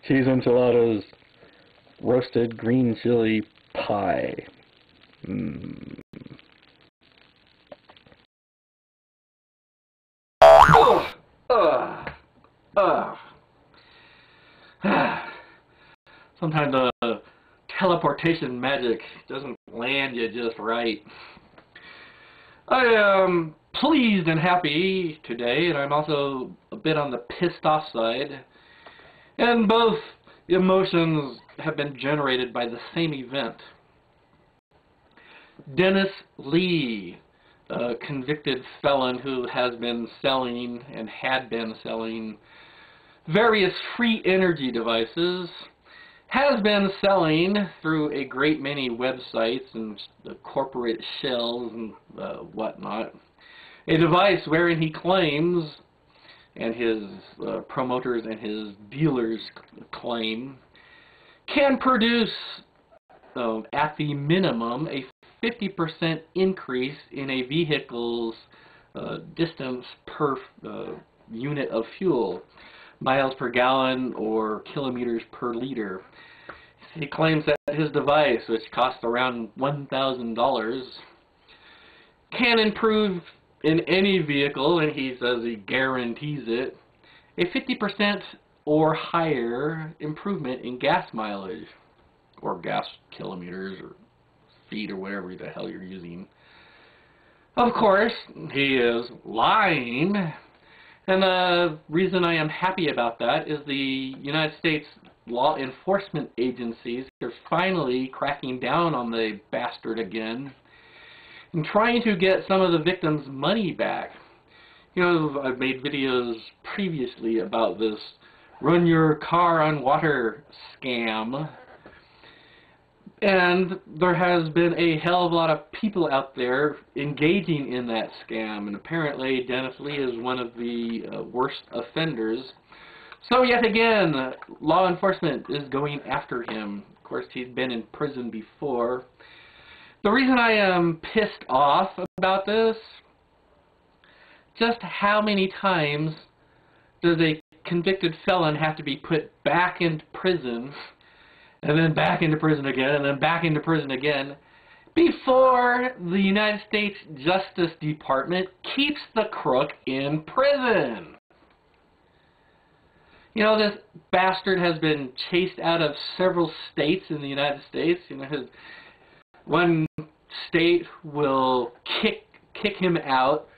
Cheese enchiladas, roasted green chili pie. Mmm. Sometimes the teleportation magic doesn't land you just right. I am pleased and happy today, and I'm also a bit on the pissed off side. And both emotions have been generated by the same event. Dennis Lee, a convicted felon who has been selling and had been selling various free energy devices, has been selling through a great many websites and corporate shells and whatnot, a device wherein he claims, and his promoters and his dealers claim, can produce, at the minimum, a 50% increase in a vehicle's distance per unit of fuel, miles per gallon or kilometers per liter. He claims that his device, which costs around $1,000, can improve in any vehicle, and he says he guarantees it, a 50% or higher improvement in gas mileage, or gas kilometers, or feet, or whatever the hell you're using. Of course, he is lying. And the reason I am happy about that is the United States law enforcement agencies are finally cracking down on the bastard again and trying to get some of the victims' money back. You know, I've made videos previously about this run your car on water scam. And there has been a hell of a lot of people out there engaging in that scam, and apparently Dennis Lee is one of the worst offenders. So yet again, law enforcement is going after him. Of course, he's been in prison before. The reason I am pissed off about this, just how many times does a convicted felon have to be put back into prison, and then back into prison again, and then back into prison again, before the United States Justice Department keeps the crook in prison? You know, this bastard has been chased out of several states in the United States. You know, one state will kick him out,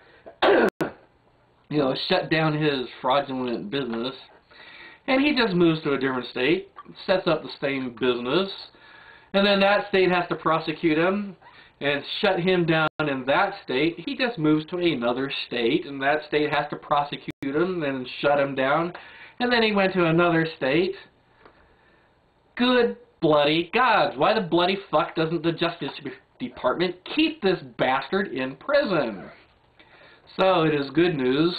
you know, shut down his fraudulent business, and he just moves to a different state, sets up the same business, and then that state has to prosecute him and shut him down in that state. He just moves to another state, and that state has to prosecute him and shut him down, and then he went to another state. Good bloody gods, why the bloody fuck doesn't the Justice Department keep this bastard in prison? So it is good news.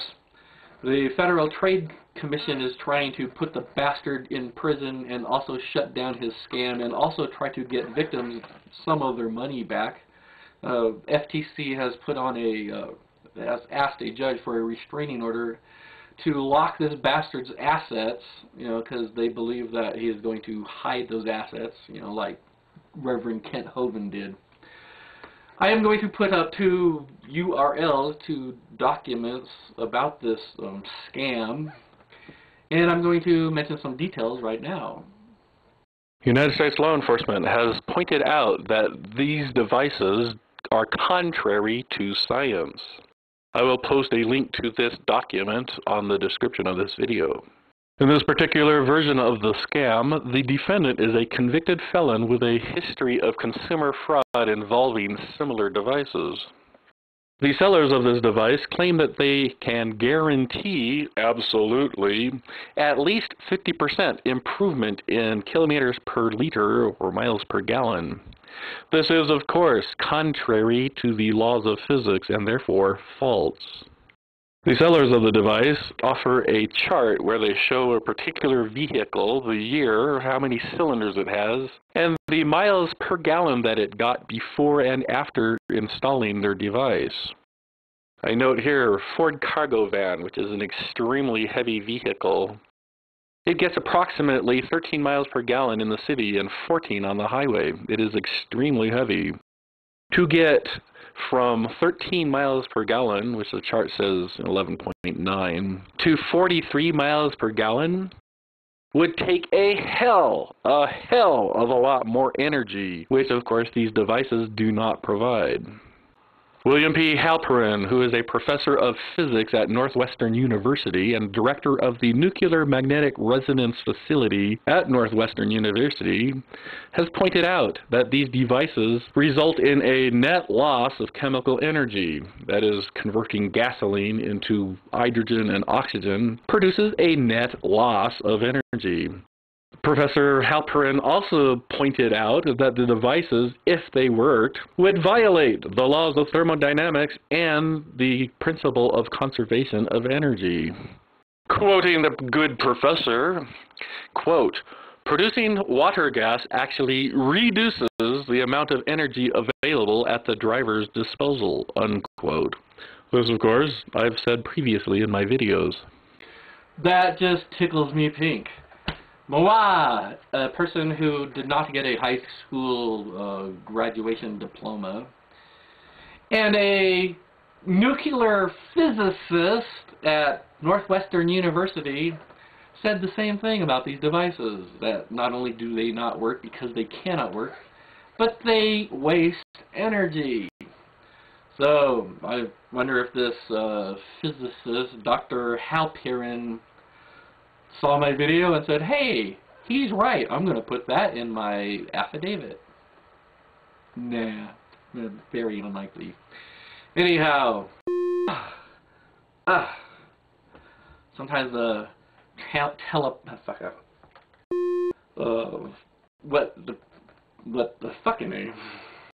The Federal Trade Commission is trying to put the bastard in prison and also shut down his scam and also try to get victims some of their money back. FTC has put on has asked a judge for a restraining order to lock this bastard's assets, you know, because they believe that he is going to hide those assets, you know, like Reverend Kent Hovind did. I am going to put up two URLs to documents about this scam, and I'm going to mention some details right now. United States law enforcement has pointed out that these devices are contrary to science. I will post a link to this document on the description of this video. In this particular version of the scam, the defendant is a convicted felon with a history of consumer fraud involving similar devices. The sellers of this device claim that they can guarantee, absolutely, at least 50% improvement in kilometers per liter or miles per gallon. This is, of course, contrary to the laws of physics and therefore false. The sellers of the device offer a chart where they show a particular vehicle, the year, how many cylinders it has, and the miles per gallon that it got before and after installing their device. I note here Ford cargo van, which is an extremely heavy vehicle. It gets approximately 13 miles per gallon in the city and 14 on the highway. It is extremely heavy. To get from 13 miles per gallon, which the chart says 11.9, to 43 miles per gallon would take a hell of a lot more energy, which of course these devices do not provide. William P. Halperin, who is a professor of physics at Northwestern University and director of the Nuclear Magnetic Resonance Facility at Northwestern University, has pointed out that these devices result in a net loss of chemical energy. That is, converting gasoline into hydrogen and oxygen produces a net loss of energy. Professor Halperin also pointed out that the devices, if they worked, would violate the laws of thermodynamics and the principle of conservation of energy. Quoting the good professor, quote, "Producing water gas actually reduces the amount of energy available at the driver's disposal," unquote. This, of course, I've said previously in my videos. That just tickles me pink. Moi, a person who did not get a high school graduation diploma, and a nuclear physicist at Northwestern University said the same thing about these devices, that not only do they not work because they cannot work, but they waste energy. So, I wonder if this physicist, Dr. Halperin, saw my video and said, hey, he's right, I'm going to put that in my affidavit. Nah, very unlikely. Anyhow, sometimes what the fucking name?